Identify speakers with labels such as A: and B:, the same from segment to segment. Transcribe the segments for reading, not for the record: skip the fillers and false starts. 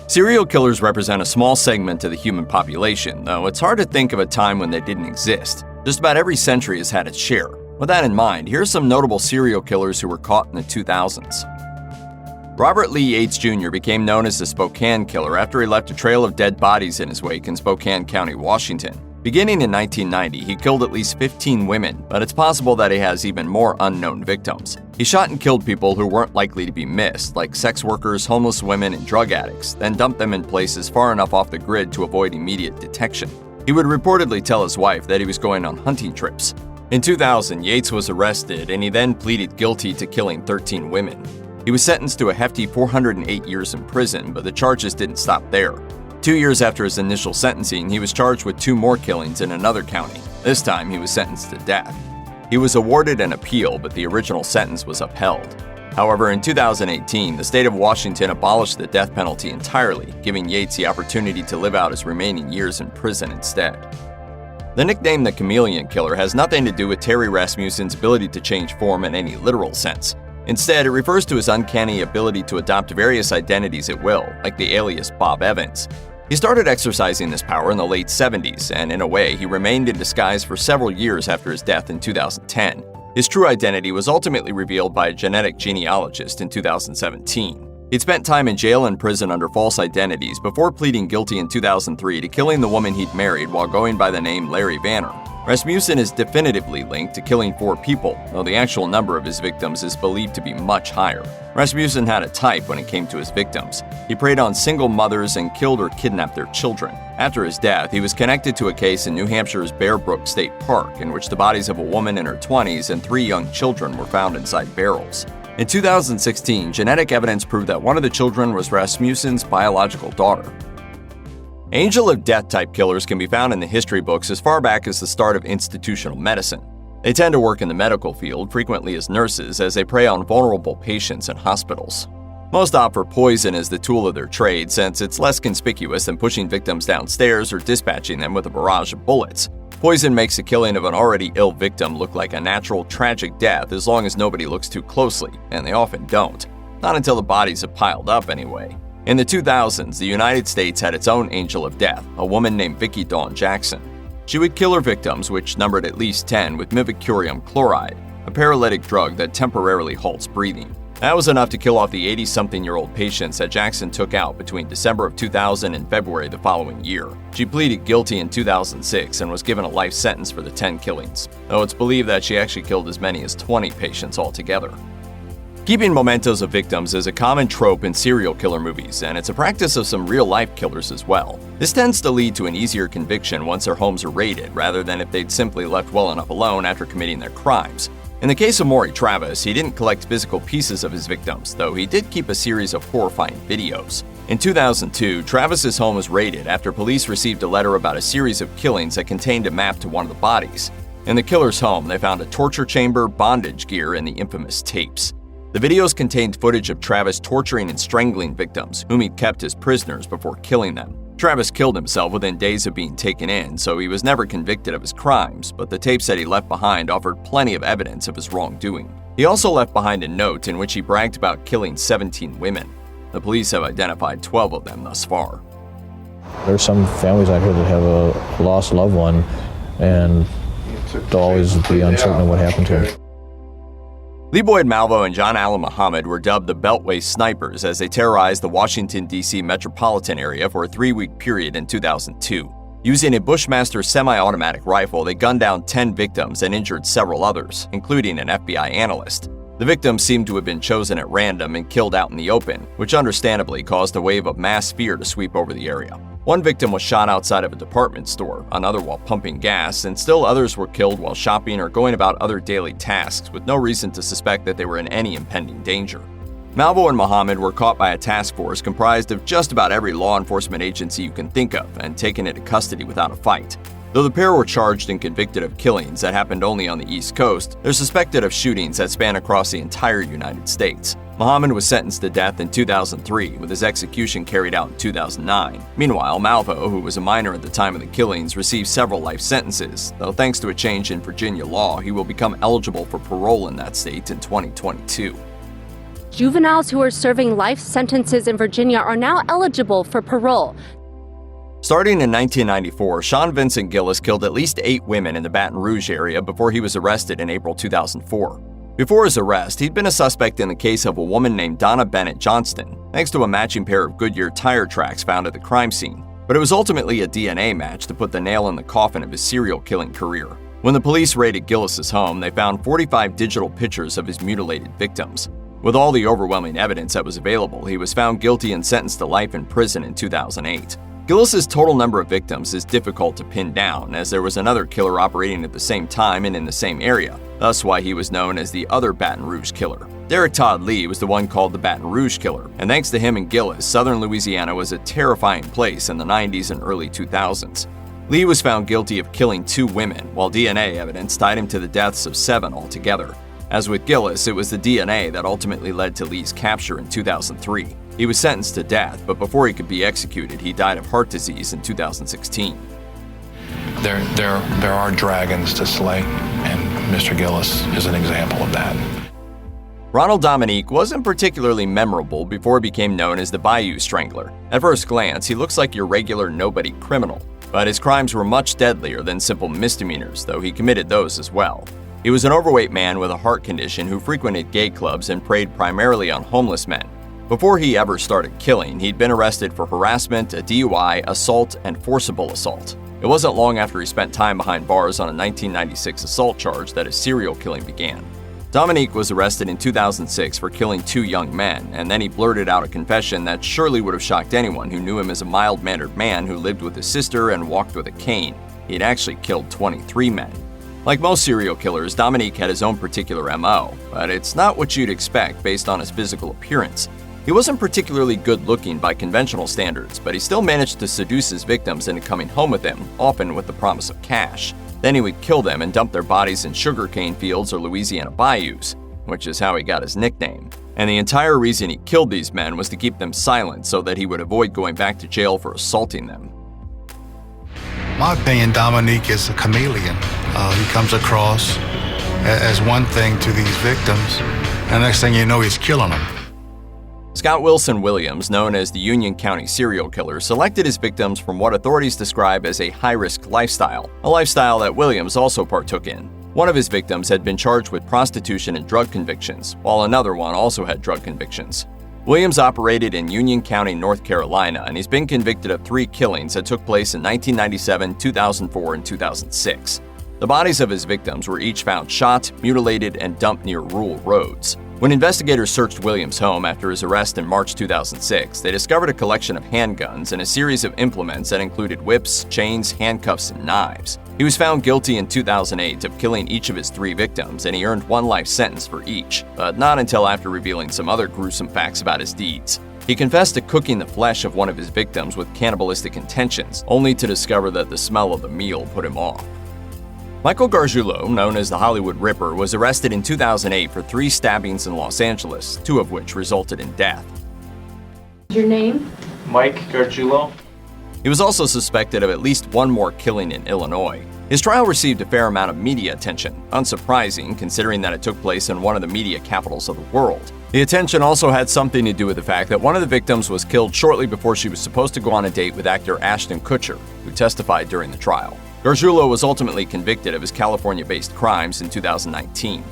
A: Serial killers represent a small segment of the human population, though it's hard to think of a time when they didn't exist. Just about every century has had its share. With that in mind, here are some notable serial killers who were caught in the 2000s. Robert Lee Yates Jr. became known as the Spokane Killer after he left a trail of dead bodies in his wake in Spokane County, Washington. Beginning in 1990, he killed at least 15 women, but it's possible that he has even more unknown victims. He shot and killed people who weren't likely to be missed, like sex workers, homeless women, and drug addicts, then dumped them in places far enough off the grid to avoid immediate detection. He would reportedly tell his wife that he was going on hunting trips. In 2000, Yates was arrested, and he then pleaded guilty to killing 13 women. He was sentenced to a hefty 408 years in prison, but the charges didn't stop there. 2 years after his initial sentencing, he was charged with 2 more killings in another county. This time, he was sentenced to death. He was awarded an appeal, but the original sentence was upheld. However, in 2018, the state of Washington abolished the death penalty entirely, giving Yates the opportunity to live out his remaining years in prison instead. The nickname the Chameleon Killer has nothing to do with Terry Rasmussen's ability to change form in any literal sense. Instead, it refers to his uncanny ability to adopt various identities at will, like the alias Bob Evans. He started exercising this power in the late 70s, and in a way, he remained in disguise for several years after his death in 2010. His true identity was ultimately revealed by a genetic genealogist in 2017. He'd spent time in jail and prison under false identities before pleading guilty in 2003 to killing the woman he'd married while going by the name Larry Vanner. Rasmussen is definitively linked to killing 4 people, though the actual number of his victims is believed to be much higher. Rasmussen had a type when it came to his victims. He preyed on single mothers and killed or kidnapped their children. After his death, he was connected to a case in New Hampshire's Bear Brook State Park in which the bodies of a woman in her 20s and 3 young children were found inside barrels. In 2016, genetic evidence proved that one of the children was Rasmussen's biological daughter. Angel of Death-type killers can be found in the history books as far back as the start of institutional medicine. They tend to work in the medical field, frequently as nurses, as they prey on vulnerable patients in hospitals. Most opt for poison as the tool of their trade, since it's less conspicuous than pushing victims downstairs or dispatching them with a barrage of bullets. Poison makes the killing of an already ill victim look like a natural, tragic death as long as nobody looks too closely, and they often don't. Not until the bodies have piled up, anyway. In the 2000s, the United States had its own Angel of Death, a woman named Vickie Dawn Jackson. She would kill her victims, which numbered at least 10, with mivacurium chloride, a paralytic drug that temporarily halts breathing. That was enough to kill off the 80-something-year-old patients that Jackson took out between December of 2000 and February the following year. She pleaded guilty in 2006 and was given a life sentence for the 10 killings, though it's believed that she actually killed as many as 20 patients altogether. Keeping mementos of victims is a common trope in serial killer movies, and it's a practice of some real-life killers as well. This tends to lead to an easier conviction once their homes are raided, rather than if they'd simply left well enough alone after committing their crimes. In the case of Maury Travis, he didn't collect physical pieces of his victims, though he did keep a series of horrifying videos. In 2002, Travis's home was raided after police received a letter about a series of killings that contained a map to one of the bodies. In the killer's home, they found a torture chamber, bondage gear, and the infamous tapes. The videos contained footage of Travis torturing and strangling victims, whom he kept as prisoners before killing them. Travis killed himself within days of being taken in, so he was never convicted of his crimes, but the tapes that he left behind offered plenty of evidence of his wrongdoing. He also left behind a note in which he bragged about killing 17 women. The police have identified 12 of them thus far.
B: There's some families out here that have a lost loved one, and they'll always be uncertain of what happened to him.
A: Lee Boyd Malvo and John Allen Muhammad were dubbed the Beltway Snipers as they terrorized the Washington, D.C. metropolitan area for a 3-week period in 2002. Using a Bushmaster semi-automatic rifle, they gunned down 10 victims and injured several others, including an FBI analyst. The victims seemed to have been chosen at random and killed out in the open, which understandably caused a wave of mass fear to sweep over the area. One victim was shot outside of a department store, another while pumping gas, and still others were killed while shopping or going about other daily tasks with no reason to suspect that they were in any impending danger. Malvo and Muhammad were caught by a task force comprised of just about every law enforcement agency you can think of and taken into custody without a fight. Though the pair were charged and convicted of killings that happened only on the East Coast, they're suspected of shootings that span across the entire United States. Muhammad was sentenced to death in 2003, with his execution carried out in 2009. Meanwhile, Malvo, who was a minor at the time of the killings, received several life sentences, though thanks to a change in Virginia law, he will become eligible for parole in that state in 2022.
C: Juveniles who are serving life sentences in Virginia are now eligible for parole.
A: Starting in 1994, Sean Vincent Gillis killed at least 8 women in the Baton Rouge area before he was arrested in April 2004. Before his arrest, he'd been a suspect in the case of a woman named Donna Bennett Johnston, thanks to a matching pair of Goodyear tire tracks found at the crime scene. But it was ultimately a DNA match to put the nail in the coffin of his serial killing career. When the police raided Gillis's home, they found 45 digital pictures of his mutilated victims. With all the overwhelming evidence that was available, he was found guilty and sentenced to life in prison in 2008. Gillis's total number of victims is difficult to pin down, as there was another killer operating at the same time and in the same area, thus why he was known as the other Baton Rouge Killer. Derek Todd Lee was the one called the Baton Rouge Killer, and thanks to him and Gillis, southern Louisiana was a terrifying place in the 90s and early 2000s. Lee was found guilty of killing 2 women, while DNA evidence tied him to the deaths of 7 altogether. As with Gillis, it was the DNA that ultimately led to Lee's capture in 2003. He was sentenced to death, but before he could be executed, he died of heart disease in 2016.
D: There are dragons to slay, and Mr. Gillis is an example of that.
A: Ronald Dominique wasn't particularly memorable before he became known as the Bayou Strangler. At first glance, he looks like your regular nobody criminal, but his crimes were much deadlier than simple misdemeanors, though he committed those as well. He was an overweight man with a heart condition who frequented gay clubs and preyed primarily on homeless men. Before he ever started killing, he'd been arrested for harassment, a DUI, assault, and forcible assault. It wasn't long after he spent time behind bars on a 1996 assault charge that his serial killing began. Dominique was arrested in 2006 for killing 2 young men, and then he blurted out a confession that surely would have shocked anyone who knew him as a mild-mannered man who lived with his sister and walked with a cane. He'd actually killed 23 men. Like most serial killers, Dominique had his own particular MO, but it's not what you'd expect based on his physical appearance. He wasn't particularly good-looking by conventional standards, but he still managed to seduce his victims into coming home with him, often with the promise of cash. Then he would kill them and dump their bodies in sugarcane fields or Louisiana bayous, which is how he got his nickname. And the entire reason he killed these men was to keep them silent so that he would avoid going back to jail for assaulting them.
E: My opinion, Dominique is a chameleon. He comes across as one thing to these victims, and next thing you know, he's killing them.
A: Scott Wilson Williams, known as the Union County serial killer, selected his victims from what authorities describe as a high-risk lifestyle, a lifestyle that Williams also partook in. One of his victims had been charged with prostitution and drug convictions, while another one also had drug convictions. Williams operated in Union County, North Carolina, and he's been convicted of 3 killings that took place in 1997, 2004, and 2006. The bodies of his victims were each found shot, mutilated, and dumped near rural roads. When investigators searched Williams' home after his arrest in March 2006, they discovered a collection of handguns and a series of implements that included whips, chains, handcuffs, and knives. He was found guilty in 2008 of killing each of his 3 victims, and he earned 1 life sentence for each, but not until after revealing some other gruesome facts about his deeds. He confessed to cooking the flesh of one of his victims with cannibalistic intentions, only to discover that the smell of the meal put him off. Michael Gargiulo, known as the Hollywood Ripper, was arrested in 2008 for 3 stabbings in Los Angeles, 2 of which resulted in death.
F: Your name?
G: Mike Gargiulo.
A: He was also suspected of at least 1 more killing in Illinois. His trial received a fair amount of media attention, unsurprising considering that it took place in one of the media capitals of the world. The attention also had something to do with the fact that one of the victims was killed shortly before she was supposed to go on a date with actor Ashton Kutcher, who testified during the trial. Gargiulo was ultimately convicted of his California-based crimes in 2019.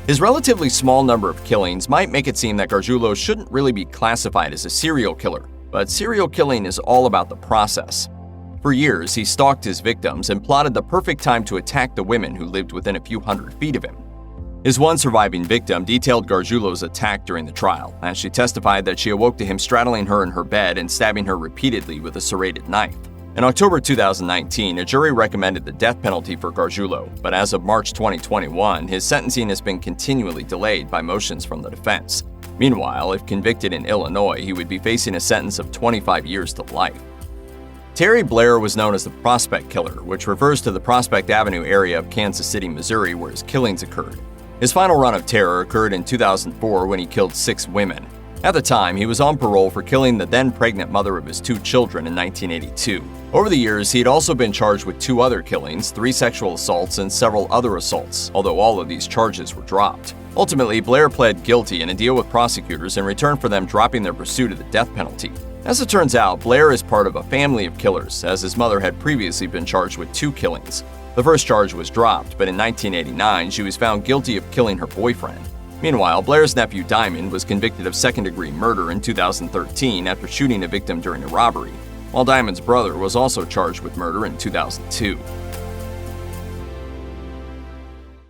A: His relatively small number of killings might make it seem that Gargiulo shouldn't really be classified as a serial killer, but serial killing is all about the process. For years, he stalked his victims and plotted the perfect time to attack the women who lived within a few hundred feet of him. His one surviving victim detailed Gargiulo's attack during the trial, as she testified that she awoke to him straddling her in her bed and stabbing her repeatedly with a serrated knife. In October 2019, a jury recommended the death penalty for Gargiulo, but as of March 2021, his sentencing has been continually delayed by motions from the defense. Meanwhile, if convicted in Illinois, he would be facing a sentence of 25 years to life. Terry Blair was known as the Prospect Killer, which refers to the Prospect Avenue area of Kansas City, Missouri, where his killings occurred. His final run of terror occurred in 2004 when he killed 6 women. At the time, he was on parole for killing the then pregnant mother of his 2 children in 1982. Over the years, he had also been charged with 2 other killings, 3 sexual assaults, and several other assaults, although all of these charges were dropped. Ultimately, Blair pled guilty in a deal with prosecutors in return for them dropping their pursuit of the death penalty. As it turns out, Blair is part of a family of killers, as his mother had previously been charged with 2 killings. The first charge was dropped, but in 1989, she was found guilty of killing her boyfriend. Meanwhile, Blair's nephew Diamond was convicted of second-degree murder in 2013 after shooting a victim during a robbery, while Diamond's brother was also charged with murder in 2002.